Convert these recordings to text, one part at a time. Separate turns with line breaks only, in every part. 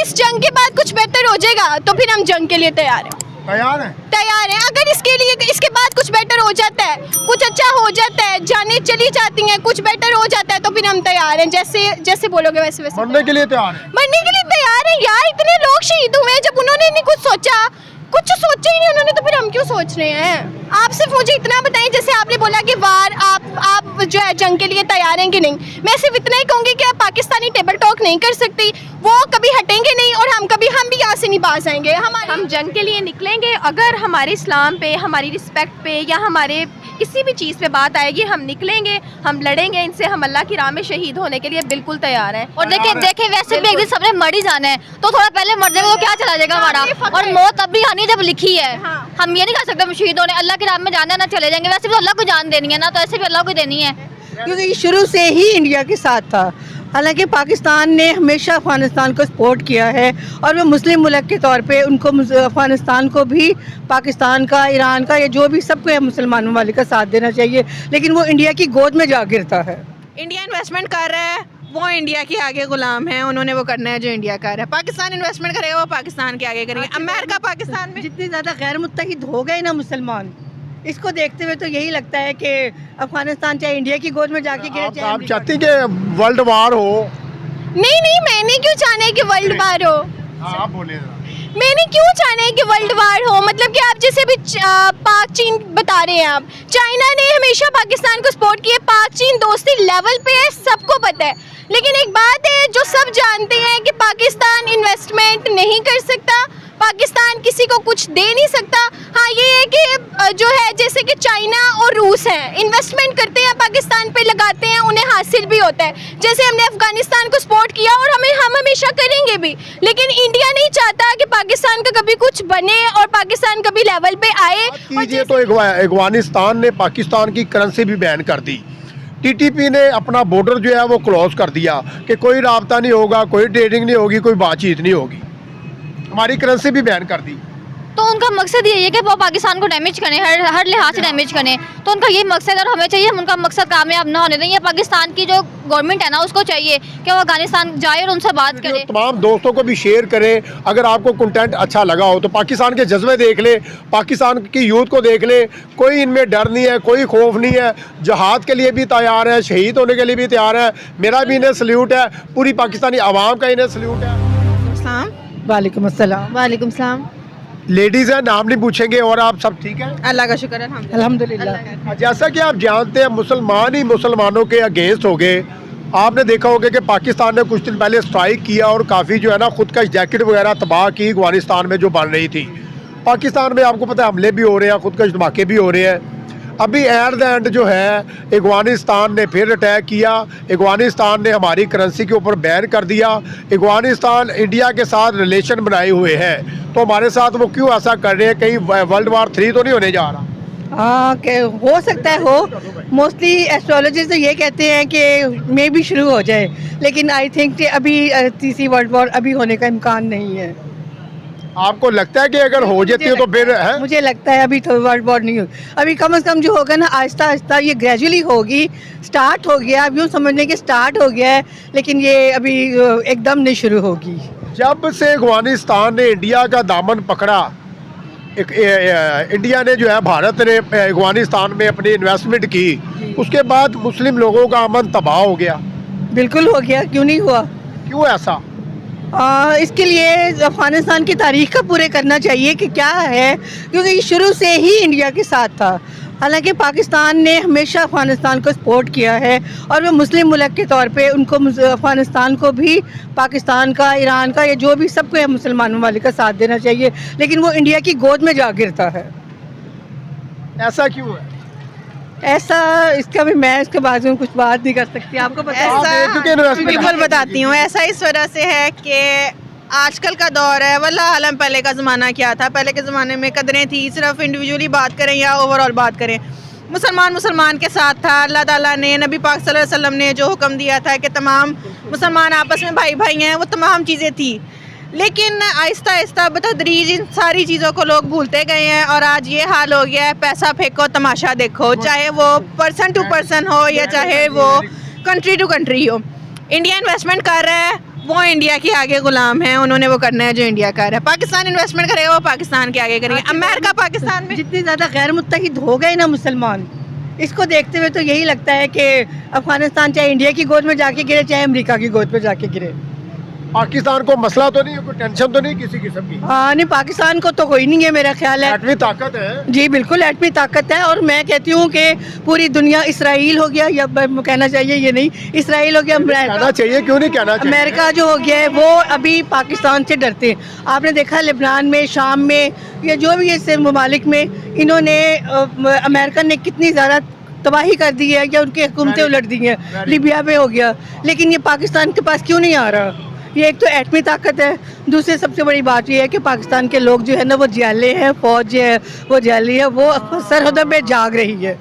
इस जंग के बाद कुछ बेहतर हो जाएगा तो फिर हम जंग के लिए तैयार हैं। तैयार हैं। अगर इसके बाद कुछ बेटर हो जाता है, कुछ अच्छा हो जाता है, जाने चली जाती हैं, कुछ बेटर हो जाता है तो फिर हम तैयार हैं। जैसे बोलोगे वैसे वैसे
मरने के लिए तैयार है।
मरने के लिए तैयार है यार। इतने लोग शहीद हुए, जब उन्होंने नहीं कुछ सोचा ही नहीं उन्होंने, तो फिर हम क्यों सोच रहे हैं। आप सिर्फ मुझे इतना बताएं, जैसे आपने बोला कि वार आप जो है जंग के लिए तैयार हैं कि नहीं। मैं सिर्फ इतना ही कहूँगी कि आप पाकिस्तानी टेबल टॉक नहीं कर सकती, वो कभी हटेंगे नहीं और हम भी यहाँ से नहीं बाज आएंगे।
हम जंग के लिए निकलेंगे, अगर हमारे इस्लाम पे, हमारी रिस्पेक्ट पे या हमारे किसी भी चीज़ पे बात आएगी, हम निकलेंगे, हम लड़ेंगे इनसे, हम अल्लाह की राह में शहीद होने के लिए बिल्कुल तैयार हैं।
और देखे वैसे भी एक दिन सबने मर ही जाना है, तो थोड़ा पहले मर जाएगा तो क्या चला जाएगा हमारा। और मौत अभी आनी जब लिखी है, हम ये नहीं कह सकते हम शहीद होने, अल्लाह की राह में जाना ना चले जाएंगे। वैसे भी अल्लाह को जान देनी है ना, तो ऐसे भी अल्लाह को देनी है,
क्योंकि शुरू से ही इंडिया के साथ था। हालांकि पाकिस्तान ने हमेशा अफ़गानिस्तान को सपोर्ट किया है और वो मुस्लिम मुल्क के तौर पे उनको अफ़गानिस्तान को भी पाकिस्तान का, ईरान का या जो भी सबको मुसलमान ममालिक का साथ देना चाहिए, लेकिन वो इंडिया की गोद में जा गिरता है।
इंडिया इन्वेस्टमेंट कर रहा है, वो इंडिया के आगे गुलाम है, उन्होंने वो करना है जो इंडिया कर रहा है। पाकिस्तान इन्वेस्टमेंट करेगा, वो पाकिस्तान के आगे करेंगे। अमेरिका पाकिस्तान में
जितने ज़्यादा गैर मुत्तहिद हो गए ना मुसलमान, इसको देखते हुए तो यही लगता है कि अफगानिस्तान चाहे इंडिया की गोद में जाके गिरे, चाहे
आप चाहती कि वर्ल्ड वार हो?
नहीं, मैंने क्यों चाहना है कि वर्ल्ड वार हो।
आप बोले
मैंने क्यों चाहना है कि वर्ल्ड वार हो। मतलब कि आप जैसे भी पाक चीन बता रहे हैं, आप चाइना ने हमेशा पाकिस्तान को सपोर्ट किया, पाक चीन दोस्ती लेवल पे है, सबको पता है। लेकिन एक बात है जो सब जानते हैं कि पाकिस्तान इन्वेस्टमेंट नहीं कर सकता, पाकिस्तान किसी को कुछ दे नहीं सकता। हाँ ये है कि जो है जैसे कि चाइना और रूस हैं, इन्वेस्टमेंट करते हैं, पाकिस्तान पे लगाते हैं, उन्हें हासिल भी होता है। जैसे हमने अफगानिस्तान को सपोर्ट किया और हम हमेशा करेंगे भी, लेकिन इंडिया नहीं चाहता कि पाकिस्तान का कभी कुछ बने और पाकिस्तान कभी लेवल पे आए।
और तो अफगानिस्तान ने पाकिस्तान की करेंसी भी बैन कर दी, टीटीपी ने अपना बॉर्डर जो है वो क्लोज कर दिया कि कोई राब्ता नहीं होगा, कोई ट्रेडिंग नहीं होगी, कोई बातचीत नहीं होगी, हमारी करेंसी भी बैन कर दी।
तो उनका मकसद यही है कि वो पाकिस्तान को डैमेज करें, हर लिहाज से डैमेज करें। तो उनका यही मकसद है और हमें चाहिए हम उनका मकसद कामयाब ना होने दें। पाकिस्तान की जो गवर्नमेंट है ना, उसको चाहिए कि वो अफगानिस्तान जाए और उनसे बात करे।
तमाम दोस्तों को भी शेयर करें। अगर आपको कंटेंट अच्छा लगा हो तो पाकिस्तान के जज्बे देख ले, पाकिस्तान की यूथ को देख ले, कोई इनमें डर नहीं है, कोई खौफ नहीं है, जहाद के लिए भी तैयार है, शहीद होने के लिए भी तैयार है। मेरा भी इन्हें सल्यूट है, पूरी पाकिस्तानी आवाम का इन्हें सल्यूट है।
वालेकुम अस्सलाम।
वालेकुम सलाम।
लेडीज़ हैं, नाम नहीं पूछेंगे। और आप सब ठीक हैं?
अल्लाह का शुक्र है,
अल्हम्दुलिल्लाह।
जैसा कि आप जानते हैं, मुसलमान ही मुसलमानों के अगेंस्ट हो गए। आपने देखा होगा कि पाकिस्तान ने कुछ दिन पहले स्ट्राइक किया और काफ़ी जो है ना खुद का जैकेट वगैरह तबाह की अफगानिस्तान में जो बन रही थी। पाकिस्तान में आपको पता है हमले भी हो रहे हैं, खुद का धमाके भी हो रहे हैं। अभी एट द एंड जो है अफगानिस्तान ने फिर अटैक किया, अफगानिस्तान ने हमारी करेंसी के ऊपर बैन कर दिया। अफगानिस्तान इंडिया के साथ रिलेशन बनाए हुए हैं, तो हमारे साथ वो क्यों ऐसा कर रहे हैं? कहीं वर्ल्ड वार 3 तो नहीं होने जा रहा?
हाँ हो सकता है हो। मोस्टली एस्ट्रोलॉजिस्ट तो ये कहते हैं कि मे भी शुरू हो जाए, लेकिन आई थिंक कि अभी तीसरी वर्ल्ड वॉर अभी होने का इम्कान नहीं है।
आपको लगता है कि अगर हो जाती है तो फिर है?
मुझे लगता है अभी तो वर्ल्ड वॉर नहीं होगी। अभी कम से कम जो होगा ना, आहिस्ता आहिस्ता ये ग्रेजुअली होगी। स्टार्ट हो गया, अब यूँ समझने के स्टार्ट हो गया है, लेकिन ये अभी एकदम नहीं शुरू होगी।
जब से अफगानिस्तान ने इंडिया का दामन पकड़ा, इंडिया ने जो है, भारत ने अफगानिस्तान में अपनी इन्वेस्टमेंट की, उसके बाद मुस्लिम लोगों का अमन तबाह हो गया।
बिल्कुल हो गया, क्यों नहीं हुआ?
क्यों ऐसा?
इसके लिए अफ़गानिस्तान की तारीख का पूरे करना चाहिए कि क्या है, क्योंकि शुरू से ही इंडिया के साथ था। हालांकि पाकिस्तान ने हमेशा अफ़गानिस्तान को सपोर्ट किया है और वो मुस्लिम मुल्क के तौर पे उनको अफ़गानिस्तान को भी पाकिस्तान का, ईरान का या जो भी सबको मुसलमान ममालिक का साथ देना चाहिए, लेकिन वो इंडिया की गोद में जा गिरता है।
ऐसा क्यों है?
ऐसा इसका भी मैं इसके बारे में कुछ बात नहीं कर सकती, आपको पता है?
बिल्कुल बताती हूँ। ऐसा इस वजह से है कि आजकल का दौर है, वल्लाह आलम पहले का ज़माना क्या था। पहले के ज़माने में कदरें थी, सिर्फ इंडिविजुअली बात करें या ओवरऑल बात करें, मुसलमान के साथ था। अल्लाह ताला ने, नबी पाक सल्लल्लाहु अलैहि वसल्लम ने जो हुक्म दिया था कि तमाम मुसलमान आपस में भाई भाई हैं, वो तमाम चीज़ें थी। लेकिन आहिस्ता आहिस्ता बतदरीज इन सारी चीज़ों को लोग भूलते गए हैं और आज ये हाल हो गया है, पैसा फेंको तमाशा देखो, चाहे वो पर्सन टू पर्सन हो या चाहे वो कंट्री टू कंट्री हो। इंडिया इन्वेस्टमेंट कर रहा है, वो इंडिया के आगे गुलाम हैं, उन्होंने वो करना है जो इंडिया कर रहा है। पाकिस्तान इन्वेस्टमेंट करेगा, वो पाकिस्तान के आगे करेंगे। अमेरिका पाकिस्तान में
जितने ज़्यादा गैर मुत्तहिद हो गए ना मुसलमान, इसको देखते हुए तो यही लगता है कि अफगानिस्तान चाहे इंडिया की गोद में जाके गिरे, चाहे अमेरिका की गोद में जाके गिरे।
पाकिस्तान को मसला तो नहीं है, कोई टेंशन तो नहीं किसी किस्म की?
हाँ नहीं, पाकिस्तान को तो कोई नहीं है, मेरा ख्याल है।
एटमी ताकत है
जी बिल्कुल, एटमी ताकत है। और मैं कहती हूँ कि पूरी दुनिया, इसराइल हो गया, या कहना चाहिए ये नहीं, इसराइल हो गया,
कहना चाहिए, क्यों नहीं कहना चाहिए?
अमेरिका जो हो गया है वो अभी पाकिस्तान से डरते हैं। आपने देखा लिबनान में, शाम में, या जो भी ऐसे ममालिक में इन्होंने अमेरिका ने कितनी ज़्यादा तबाही कर दी है, या उनकी हुकूमतें उलट दी हैं। लिबिया में हो गया, लेकिन ये पाकिस्तान के पास क्यों नहीं आ रहा? ये एक तो एटमी ताकत है, दूसरी सबसे बड़ी बात ये है कि पाकिस्तान के लोग जो है ना वो जियाले हैं, फौज जो है वो जियाली है, वो सरहदों में जाग रही है।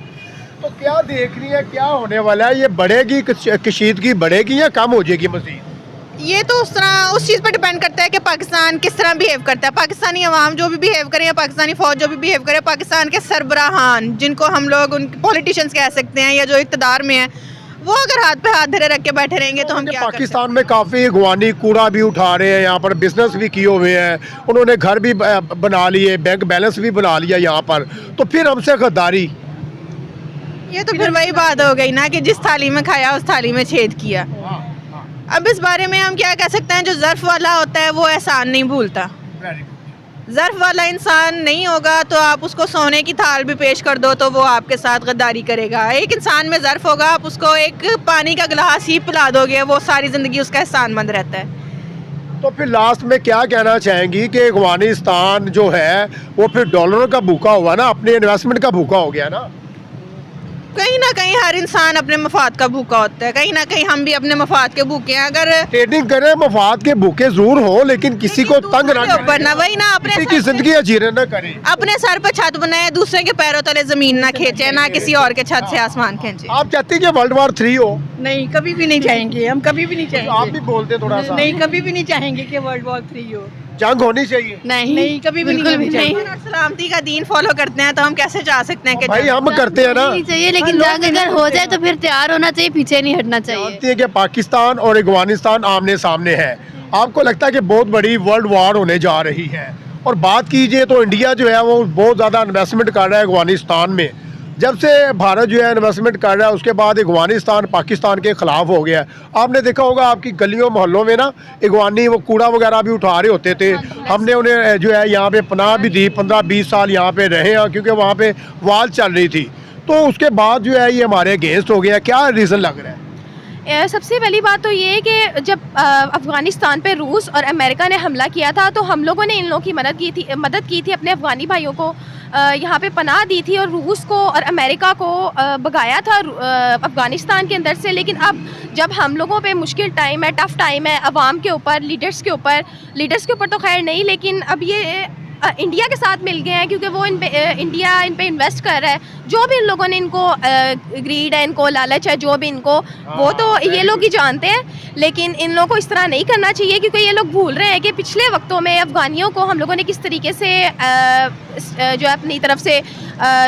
तो क्या देख रही है, क्या होने वाला है? ये बढ़ेगी, कशीदगी बढ़ेगी या कम हो जाएगी मज़ीद?
ये तो उस चीज़ पर डिपेंड करता है कि पाकिस्तान किस तरह बिहेव करता है। पाकिस्तानी अवाम जो भी बिहेव करे, या पाकिस्तानी फ़ौज जो भी बिहेव करे, पाकिस्तान के सरबराहान जिनको हम लोग उन पॉलिटिशियंस कह सकते हैं, या जो इक़्तिदार में है, वो अगर हाथ पे हाथ धरे रख के बैठे रहेंगे तो हम क्या कर
पाकिस्तान में काफ़ी अगवानी कूड़ा भी उठा रहे हैं, यहाँ पर बिजनेस भी किए हुए हैं, उन्होंने घर भी बना लिए, बैंक बैलेंस भी बना लिया यहाँ पर, तो फिर हमसे गद्दारी।
ये तो फिर वही बात हो गई ना कि जिस थाली में खाया उस थाली में छेद किया। अब इस बारे में हम क्या कह सकते हैं, जो ज़र्फ़ वाला होता है वो एहसान नहीं भूलता। ज़र्फ़ वाला इंसान नहीं होगा तो आप उसको सोने की थाल भी पेश कर दो तो वो आपके साथ गद्दारी करेगा। एक इंसान में ज़र्फ़ होगा, आप उसको एक पानी का गिलास ही पिला दोगे, वो सारी ज़िंदगी उसका एहसानमंद रहता है।
तो फिर लास्ट में क्या कहना चाहेंगी कि अफगानिस्तान जो है वो फिर डॉलर का भूखा हुआ ना, अपने इन्वेस्टमेंट का भूखा हो गया ना?
कहीं ना कहीं हर इंसान अपने मफाद का भूखा होता है, कहीं ना कहीं हम भी अपने मफाद के भूखे हैं। अगर
ट्रेडिंग करें, मफाद के भूखे जरूर हो, लेकिन किसी को तंग ना
ऊपर ना, वही ना,
किसी की जिंदगी अजीरे न करें,
अपने सर पर छत बनाए, दूसरे के पैरों तले जमीन ना खींचे, ना किसी और के छत से आसमान खींचे।
आप चाहते हैं कि वर्ल्ड वार 3 हो?
नहीं, कभी भी नहीं चाहेंगे, हम कभी भी नहीं चाहेंगे।
आप भी बोलते थोड़ा सा।
नहीं, कभी भी नहीं चाहेंगे कि वर्ल्ड वॉर 3 हो।
जंग होनी चाहिए?
नहीं, कभी भी नहीं चाहिए।
सलामती का दीन फॉलो करते हैं तो हम कैसे चाह सकते हैं कि
भाई हम करते हैं ना।
चाहिए, लेकिन जंग अगर हो जाए तो फिर तैयार होना चाहिए, पीछे नहीं हटना चाहिए।
जानती है कि पाकिस्तान और अफगानिस्तान आमने सामने है, आपको लगता है कि बहुत बड़ी वर्ल्ड वार होने जा रही है? और बात कीजिए तो इंडिया जो है वो बहुत ज़्यादा इन्वेस्टमेंट कर रहा है अफगानिस्तान में। जब से भारत जो है इन्वेस्टमेंट कर रहा है उसके बाद अफगानिस्तान पाकिस्तान के ख़िलाफ़ हो गया। आपने देखा होगा आपकी गलियों मोहल्लों में ना अफगानी वो कूड़ा वगैरह भी उठा रहे होते थे, हमने उन्हें जो है यहाँ पे पनाह भी दी, 15-20 साल यहाँ पे रहे हैं क्योंकि वहाँ पे वार चल रही थी। तो उसके बाद जो है ये हमारे अगेंस्ट हो गया, क्या रीज़न लग रहा है?
सबसे पहली बात तो ये है कि जब अफ़गानिस्तान पे रूस और अमेरिका ने हमला किया था तो हम लोगों ने इन लोगों की मदद की थी अपने अफ़गानी भाइयों को यहाँ पे पनाह दी थी, और रूस को और अमेरिका को भगाया था अफ़गानिस्तान के अंदर से। लेकिन अब जब हम लोगों पे मुश्किल टाइम है, टफ़ टाइम है, अवाम के ऊपर, लीडर्स के ऊपर तो खैर नहीं, लेकिन अब ये इंडिया के साथ मिल गए हैं क्योंकि वो इंडिया इन पे इन्वेस्ट कर रहा है। जो भी इन लोगों ने इनको ग्रीड है, इनको लालच है, जो भी इनको, वो तो ये लोग ही जानते हैं। लेकिन इन लोगों को इस तरह नहीं करना चाहिए क्योंकि ये लोग भूल रहे हैं कि पिछले वक्तों में अफ़गानियों को हम लोगों ने किस तरीके से जो अपनी तरफ से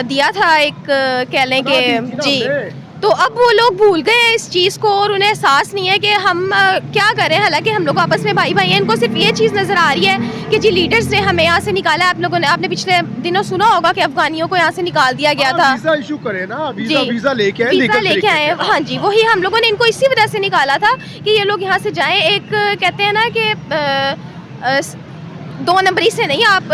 दिया था, एक कह लें कि जी, तो अब वो लोग भूल गए हैं इस चीज़ को और उन्हें एहसास नहीं है कि हम क्या करें। हालांकि हम लोग आपस में भाई हैं, इनको सिर्फ ये चीज़ नज़र आ रही है कि जी लीडर्स ने हमें यहाँ से निकाला है। आप लोगों ने, आपने पिछले दिनों सुना होगा कि अफ़गानियों को यहाँ से निकाल दिया गया था।
वीज़ा इशू करें ना, वीज़ा लेके आए।
हाँ जी, वही हम लोगों ने इनको इसी वजह से निकाला था कि ये लोग यहाँ से जाएँ। एक कहते हैं ना कि 2 नंबरी से नहीं, आप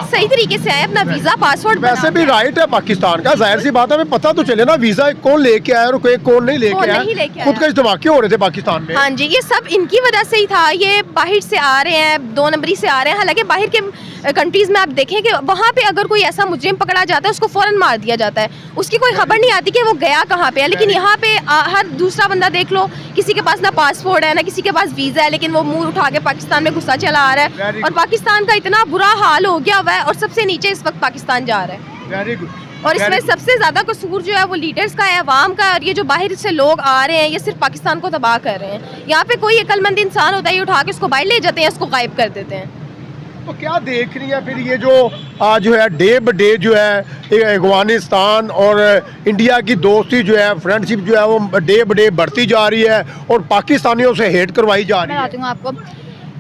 सही तरीके से आए, अपना वीज़ा पासवर्ड।
वैसे भी राइट है पाकिस्तान का, जाहिर सी बात है, हमें पता तो चले ना वीज़ा कौन लेके आया और कौन नहीं लेके आया। खुद का इस्तेमाल क्यों हो रहे थे पाकिस्तान में?
हाँ जी, ये सब इनकी वजह से ही था। ये बाहर से आ रहे हैं, 2 नंबरी से आ रहे हैं। हालांकि बाहर के कंट्रीज़ में आप देखें कि वहाँ पे अगर कोई ऐसा मुजरिम पकड़ा जाता है उसको फ़ौरन मार दिया जाता है, उसकी कोई खबर नहीं आती कि वो गया कहाँ पे है। लेकिन यहाँ पे हर दूसरा बंदा देख लो, किसी के पास ना पासपोर्ट है ना किसी के पास वीज़ा है, लेकिन वो मुंह उठा के पाकिस्तान में घुसा चला आ रहा है। और पाकिस्तान का इतना बुरा हाल हो गया हुआ है और सबसे नीचे इस वक्त पाकिस्तान जा रहा है।
Very good.
और इसमें सबसे ज़्यादा कसूर जो है वो लीडर्स का है, अवाम का। और ये जो बाहर से लोग आ रहे हैं ये सिर्फ पाकिस्तान को तबाह कर रहे हैं। यहाँ पे कोई अक्लमंद इंसान होता है, ये उठा के उसको बाहर ले जाते हैं, उसको गायब कर देते हैं।
तो क्या देख रही है फिर ये जो जो है डे ब डे जो है अफगानिस्तान और इंडिया की दोस्ती जो है, फ्रेंडशिप जो है वो डे ब डे बढ़ती जा रही है और पाकिस्तानियों से हेट करवाई जा
मैं
रही है।
बताती हूँ आपको,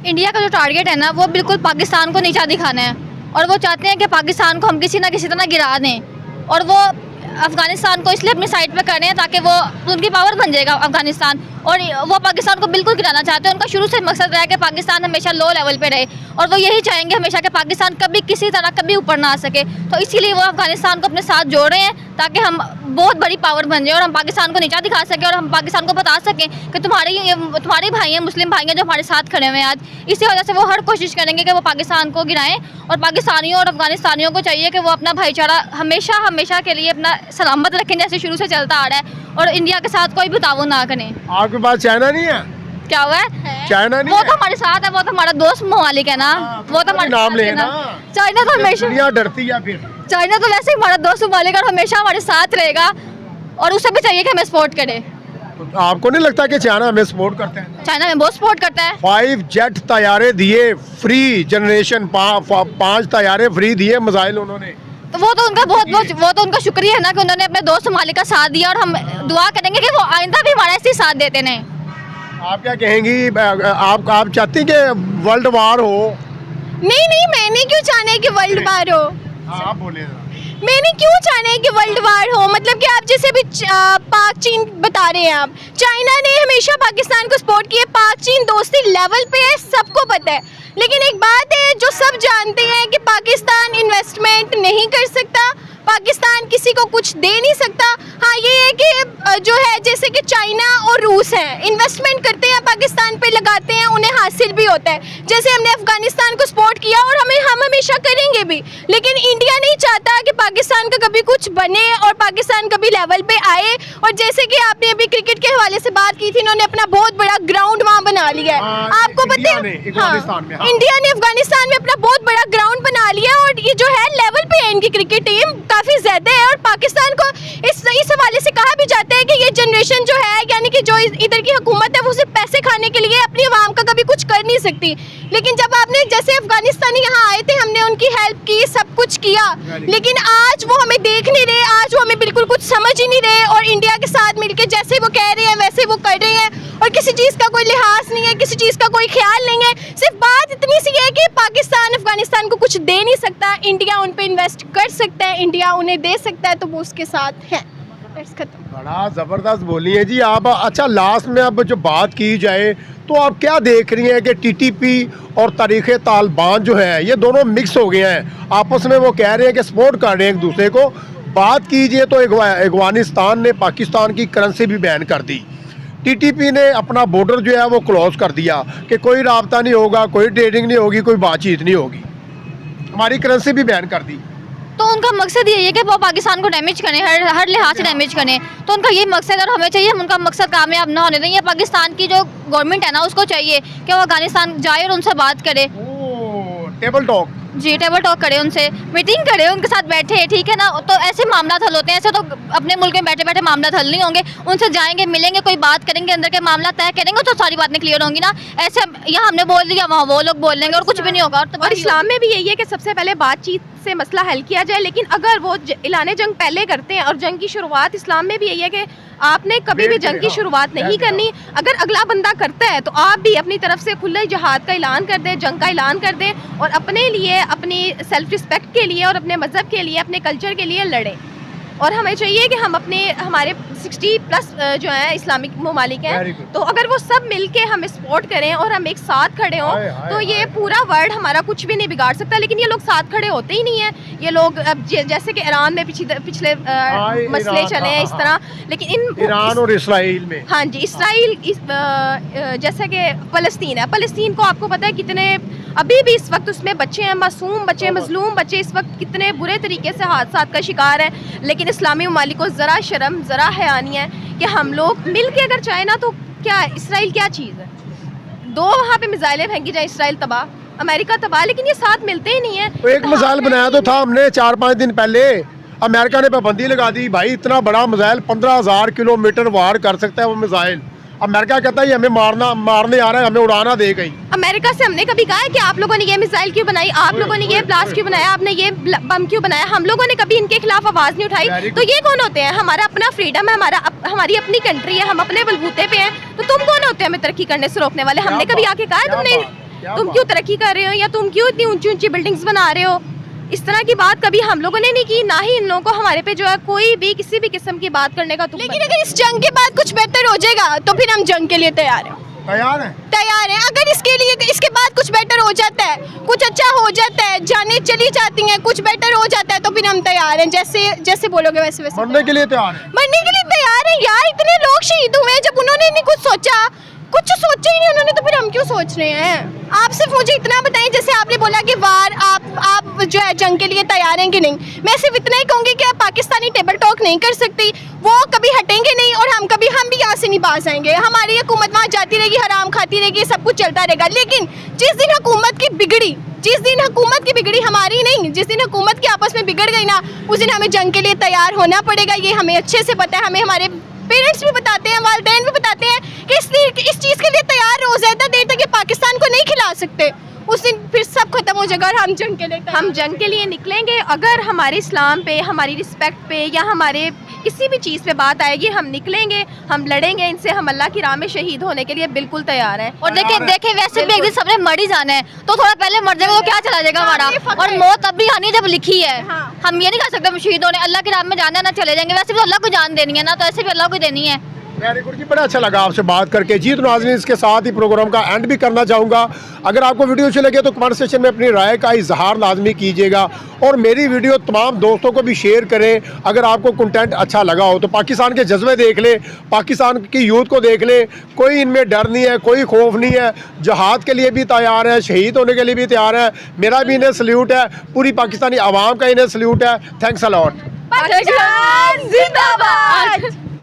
इंडिया का जो टारगेट है ना वो बिल्कुल पाकिस्तान को नीचा दिखाना है और वो चाहते हैं कि पाकिस्तान को हम किसी ना किसी तरह गिरा दें और वो अफगानिस्तान को इसलिए अपनी साइड पे कर रहे हैं ताकि वो उनकी पावर बन जाएगा अफगानिस्तान और वो पाकिस्तान को बिल्कुल गिराना चाहते हैं। उनका शुरू से मकसद रहा है कि पाकिस्तान हमेशा लो लेवल पे रहे और वो यही चाहेंगे हमेशा कि पाकिस्तान कभी किसी तरह कभी ऊपर ना आ सके, तो इसीलिए वो अफगानिस्तान को अपने साथ जोड़ रहे हैं ताकि हम बहुत बड़ी पावर बन जाए और हम पाकिस्तान को नीचा दिखा सकें और हम पाकिस्तान को बता सकें कि तुम्हारे भाई हैं, मुस्लिम भाई हैं जो हमारे साथ खड़े हुए हैं आज। इसी वजह से वो हर कोशिश करेंगे कि वो पाकिस्तान को गिराएं और पाकिस्तानियों और अफगानिस्तानियों को चाहिए कि वो अपना भाईचारा हमेशा हमेशा के लिए अपना सलामत रखें जैसे शुरू से चलता आ रहा है और इंडिया के साथ कोई भी ताउन ना करें।
आपके पास चाइना नहीं है?
क्या हुआ है?
चाइना नहीं
वो
है?
तो हमारे साथ है, वो तो हमारा दोस्त ममालिक है ना, वो तो हमारे
नाम
साथ है
लेना।
चाइना तो हमेशा,
दुनिया डरती है फिर।
चाइना तो वैसे ही हमारा दोस्त ममालिक है और हमेशा हमारे साथ रहेगा और उसे भी चाहिए कि हमें सपोर्ट करे।
तो आपको नहीं लगता कि चाइना हमें सपोर्ट करते हैं?
चाइना हमें बहुत सपोर्ट करता है।
5 जेट तैयारे दिए फ्री, जनरेशन 5 तैयारे फ्री दिए मिसाइल उन्होंने।
तो वो तो उनका शुक्रिया है ना कि उन्होंने अपने दोस्त ममालिक का साथ दिया और हम दुआ करेंगे कि वो आइंदा भी हमारा ऐसे ही साथ देते रहें।
आप क्या कहेंगी? आप चाहती हैं कि वर्ल्ड वार हो?
नहीं, मैंने क्यों चाहना है कि वर्ल्ड वार हो?
आप बोले ना।
मैंने क्यों चाहना है कि वर्ल्ड वार हो? मतलब कि आप जैसे भी पाक चीन बता रहे हैं, आप चाइना ने हमेशा पाकिस्तान को सपोर्ट किया, पाक चीन दोस्ती लेवल पे है, सबको पता है। लेकिन एक बात है जो सब जानते हैं कि पाकिस्तान इन्वेस्टमेंट नहीं कर सकता, पाकिस्तान किसी को कुछ दे नहीं सकता। हाँ, ये है कि जो है जैसे कि चाइना और रूस हैं, इन्वेस्टमेंट करते हैं पाकिस्तान पे, लगाते हैं, उन्हें हासिल भी होता है। जैसे हमने अफगानिस्तान को सपोर्ट किया और हम हमेशा करेंगे भी, लेकिन इंडिया नहीं चाहता कि पाकिस्तान का कभी कुछ बने और पाकिस्तान कभी लेवल पे आए। और जैसे कि आपने अभी क्रिकेट के हवाले से बात की थी, इन्होंने अपना बहुत बड़ा ग्राउंड वहाँ बना लिया है। आपको पता है, इंडिया ने अफगानिस्तान में अपना बहुत बड़ा ग्राउंड बना लिया और ये जो है लेवल पे है इनकी क्रिकेट टीम काफी ज्यादा है। और पाकिस्तान को इस हवाले से कहा भी जाता है कि ये जनरेशन जो है, यानी कि जो इधर की हुकूमत है, वो सिर्फ पैसे खाने के लिए अपनी आवाम का कभी कुछ कर नहीं सकती। लेकिन जब आपने जैसे अफगानिस्तानी यहाँ आए थे, हमने उनकी हेल्प की, सब कुछ किया, लेकिन आज वो हमें देख नहीं रहे, आज वो हमें बिल्कुल कुछ समझ ही नहीं रहे और इंडिया के साथ मिलके जैसे वो कह रहे हैं वैसे वो कर रहे हैं और किसी चीज़ का कोई लिहाज नहीं है, किसी चीज़ का कोई ख्याल नहीं है। सिर्फ बात इतनी सी है कि पाकिस्तान अफगानिस्तान को कुछ दे नहीं सकता, इंडिया उन पे इन्वेस्ट कर सकता है, इंडिया उन्हें दे सकता है, तो वो उसके साथ है।
बड़ा ज़बरदस्त बोली है जी आप। अच्छा, लास्ट में अब जो बात की जाए तो आप क्या देख रही हैं कि टीटीपी और तारीख़ तालिबान जो है ये दोनों मिक्स हो गए हैं, आपस में वो कह रहे हैं कि सपोर्ट कर रहे हैं एक दूसरे को। बात कीजिए तो अफगानिस्तान ने पाकिस्तान की करेंसी भी बैन कर दी, टीटीपी ने अपना बॉर्डर जो है वो क्लोज कर दिया कि कोई राब्ता नहीं होगा, कोई ट्रेडिंग नहीं होगी, कोई बातचीत नहीं होगी, हमारी करेंसी भी बैन कर दी।
तो उनका मकसद यही है कि वो पाकिस्तान को डैमेज करें, हर लिहाज से डैमेज करें। तो उनका यही मकसद है और हमें चाहिए हम उनका मकसद कामयाब ना होने दें। ये पाकिस्तान की जो गवर्नमेंट है ना उसको चाहिए कि वो अफगानिस्तान जाए और उनसे बात करे,
टेबल टॉक,
जी टेबल टॉक करे, उनसे मीटिंग करे, उनके साथ बैठे, ठीक है ना। तो ऐसे मामला हल होते हैं, ऐसे तो अपने मुल्क में बैठे बैठे मामला हल नहीं होंगे। उनसे जाएंगे, मिलेंगे, कोई बात करेंगे, अंदर के मामला तय करेंगे तो सारी बातें क्लियर होंगी ना। ऐसे यहाँ हमने बोल दिया, वहाँ वो लोग बोल लेंगे और कुछ भी नहीं होगा।
और इस्लाम में भी यही है कि सबसे पहले बातचीत से मसला हल किया जाए, लेकिन अगर वो ऐलान जंग पहले करते हैं और जंग की शुरुआत, इस्लाम में भी यही है कि आपने कभी भी जंग की शुरुआत नहीं करनी। अगर अगला बंदा करता है तो आप भी अपनी तरफ से खुले जिहाद का ऐलान कर दें, जंग का ऐलान कर दें और अपने लिए, अपनी सेल्फ रिस्पेक्ट के लिए और अपने मज़हब के लिए, अपने कल्चर के लिए लड़ें। और हमें चाहिए कि हम हमारे 60+ जो है इस्लामिक ममालिक हैं, तो अगर वो सब मिलके हमें सपोर्ट करें और हम एक साथ खड़े हों तो ये पूरा वर्ल्ड हमारा कुछ भी नहीं बिगाड़ सकता। लेकिन ये लोग साथ खड़े होते ही नहीं है। ये लोग अब जैसे कि ईरान में पिछले मसले चले हैं इस तरह, लेकिन
ईरान और इसराइल में,
हाँ जी, इसराइल जैसे कि फ़लस्तीन है, फ़लस्तीन को आपको पता है कितने अभी भी इस वक्त उसमें बच्चे हैं, मासूम बच्चे, मजलूम बच्चे इस वक्त कितने बुरे तरीके से हादसात का शिकार हैं। लेकिन इस्लामी ममालिक को ज़रा शर्म, ज़रा हया नहीं है कि हम लोग मिल के अगर चाहे ना, तो क्या इसराइल क्या चीज़ है? 2 वहाँ पे मिसाइलें फेंकी जाए, इसराइल तबाह, अमेरिका तबाह, लेकिन ये साथ मिलते ही नहीं है।
तो एक मिसाइल बनाया तो था हमने 4-5 दिन पहले, अमेरिका ने पाबंदी लगा दी। भाई इतना बड़ा मिसाइल 15,000 किलोमीटर वार कर सकता है वो मिसाइल, अमेरिका कहता है ये हमें मारने आ रहा है, हमें उड़ाना दे गई।
अमेरिका से हमने कभी कहा है कि आप लोगों ने ये मिसाइल क्यों बनाई, आप लोगों ने ये ब्लास्ट क्यों बनाया, आपने ये बम क्यों बनाया? हम लोगों ने कभी इनके खिलाफ आवाज नहीं उठाई। तो ये कौन होते हैं? हमारा अपना फ्रीडम है, हमारी अपनी कंट्री है, हम अपने बलबूते पे हैं, तो तुम कौन होते हैं हमें तरक्की करने से रोकने वाले? हमने कभी आके कहा है तुम क्यों तरक्की कर रहे हो या तुम क्यों इतनी ऊंची ऊंची बिल्डिंग्स बना रहे हो? इस तरह की बात कभी हम लोगों ने नहीं की, ना ही इन लोगों को हमारे पे जो है कोई भी किसी भी किस्म की बात करने का तुम।
लेकिन अगर इस जंग के बाद कुछ बेहतर हो जाएगा तो फिर हम जंग के लिए तैयार हैं। तैयार हैं। अगर इसके बाद कुछ बेटर हो जाता है, कुछ अच्छा हो जाता है, जाने चली जाती हैं, कुछ बेटर हो जाता है तो फिर हम तैयार हैं। जैसे बोलोगे वैसे वैसे
मरने के लिए तैयार है।
मरने के लिए तैयार है यार। इतने लोग शहीद हुए जब उन्होंने नहीं कुछ सोचा ही नहीं उन्होंने, तो फिर हम क्यों सोच रहे हैं? आप सिर्फ मुझे इतना बताएं, जैसे आपने बोला कि वार आप जो है जंग के लिए तैयार हैं कि नहीं। मैं सिर्फ इतना ही कहूँगी कि आप पाकिस्तानी टेबल टॉक नहीं कर सकती, वो कभी हटेंगे नहीं और हम भी यहाँ से नहीं बाज आएंगे। हमारी हुकूमत वहाँ जाती रहेगी, हराम खाती रहेगी, सब कुछ चलता रहेगा। लेकिन जिस दिन हुकूमत की बिगड़ी हमारी नहीं, जिस दिन हुकूमत की आपस में बिगड़ गई ना, उस दिन हमें जंग के लिए तैयार होना पड़ेगा। ये हमें अच्छे से पता है, हमें हमारे पेरेंट्स भी बताते हैं, वालिदैन भी बताते हैं कि इस चीज़ के लिए तैयार रहो। ज़्यादा देर तक ये पाकिस्तान को नहीं खिला सकते, उस दिन फिर सब खत्म हो जाएगा और हम जंग के लिए
निकलेंगे। अगर हमारे इस्लाम पे, हमारी रिस्पेक्ट पे या हमारे किसी भी चीज़ पे बात आएगी, हम निकलेंगे, हम लड़ेंगे इनसे, हम अल्लाह की राह में शहीद होने के लिए बिल्कुल तैयार हैं।
और देखें वैसे भी एक दिन सबने मर ही जाना है, तो थोड़ा पहले मर जाएगा तो क्या चला जाएगा हमारा? और मौत अब भी आनी जब लिखी है। हम ये नहीं कर सकते शहीद होने, अल्लाह की राह में जाना ना चले जाएंगे। वैसे भी अल्लाह को जान देनी है ना, तो ऐसे भी अल्लाह को देनी है।
वेरी गुड जी, बड़ा अच्छा लगा आपसे बात करके जी। तो नाज़रीन, इसके साथ ही प्रोग्राम का एंड भी करना चाहूँगा। अगर आपको वीडियो अच्छी लगे तो कमेंट सेक्शन में अपनी राय का इजहार लाजमी कीजिएगा और मेरी वीडियो तमाम दोस्तों को भी शेयर करें। अगर आपको कंटेंट अच्छा लगा हो तो पाकिस्तान के जज्बे देख ले, पाकिस्तान की यूथ को देख ले। कोई इनमें डर नहीं है, कोई खौफ नहीं है, जहाद के लिए भी तैयार है, शहीद होने के लिए भी तैयार है। मेरा भी इन्हें सल्यूट है, पूरी पाकिस्तानी आवाम का इन्हें सल्यूट है। Thanks a lot.
पाकिस्तान जिंदाबाद।